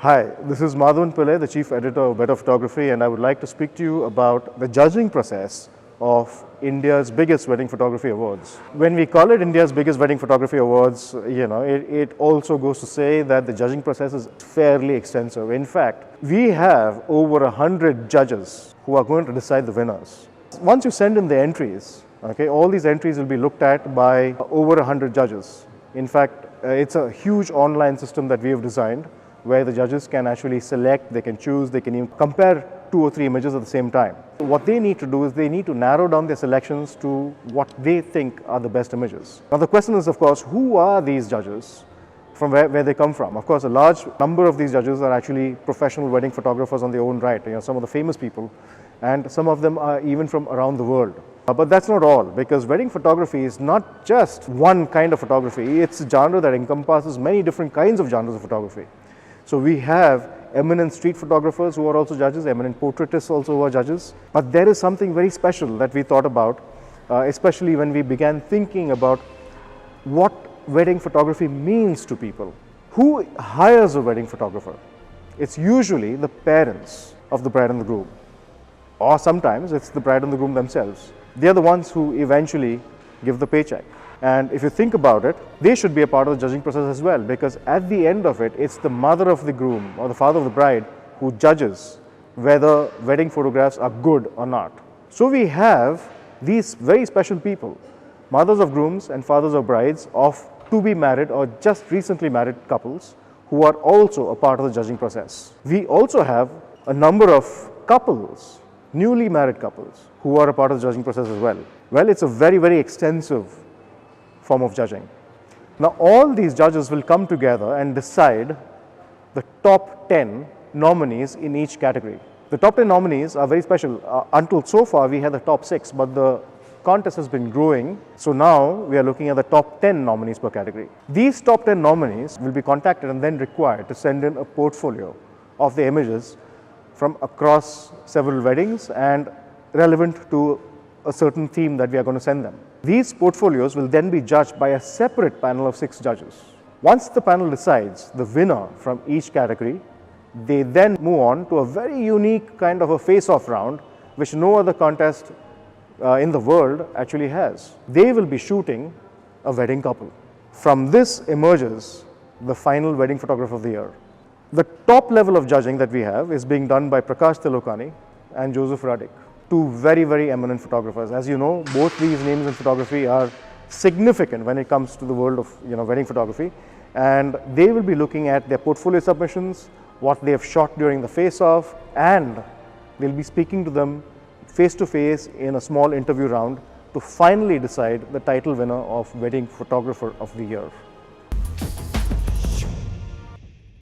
Hi, this is Madhavan Pillai, the Chief Editor of Better Photography, and I would like to speak to you about the judging process of India's biggest wedding photography awards. When we call it India's biggest wedding photography awards, it also goes to say that the judging process is fairly extensive. In fact, we have over 100 judges who are going to decide the winners. Once you send in the entries, all these entries will be looked at by over 100 judges. In fact, it's a huge online system that we have designed where the judges can actually select, they can choose, they can even compare 2 or 3 images at the same time. What they need to do is they need to narrow down their selections to what they think are the best images. Now the question is, of course, who are these judges, from where they come from? Of course, a large number of these judges are actually professional wedding photographers on their own right, some of the famous people, and some of them are even from around the world. But that's not all, because wedding photography is not just one kind of photography, it's a genre that encompasses many different kinds of genres of photography. So we have eminent street photographers who are also judges, eminent portraitists also who are judges. But there is something very special that we thought about, especially when we began thinking about what wedding photography means to people. Who hires a wedding photographer? It's usually the parents of the bride and the groom, or sometimes it's the bride and the groom themselves. They are the ones who eventually give the paycheck. And if you think about it, they should be a part of the judging process as well, because at the end of it, it's the mother of the groom or the father of the bride who judges whether wedding photographs are good or not. So we have these very special people, mothers of grooms and fathers of brides of to-be married or just recently married couples who are also a part of the judging process. We also have a number of couples, newly married couples, who are a part of the judging process as well. Well, it's a very, very extensive form of judging. Now all these judges will come together and decide the top 10 nominees in each category. The top 10 nominees are very special. Until so far we had the top 6, but the contest has been growing, so now we are looking at the top 10 nominees per category. These top 10 nominees will be contacted and then required to send in a portfolio of the images from across several weddings and relevant to a certain theme that we are going to send them. These portfolios will then be judged by a separate panel of 6 judges. Once the panel decides the winner from each category, they then move on to a very unique kind of a face-off round which no other contest in the world actually has. They will be shooting a wedding couple. From this emerges the final wedding photographer of the year. The top level of judging that we have is being done by Prakash Tilokani and Joseph Ruddick, 2 very, very eminent photographers. As you know, both these names in photography are significant when it comes to the world of wedding photography, and they will be looking at their portfolio submissions, what they have shot during the face-off, and they'll be speaking to them face-to-face in a small interview round to finally decide the title winner of Wedding Photographer of the Year.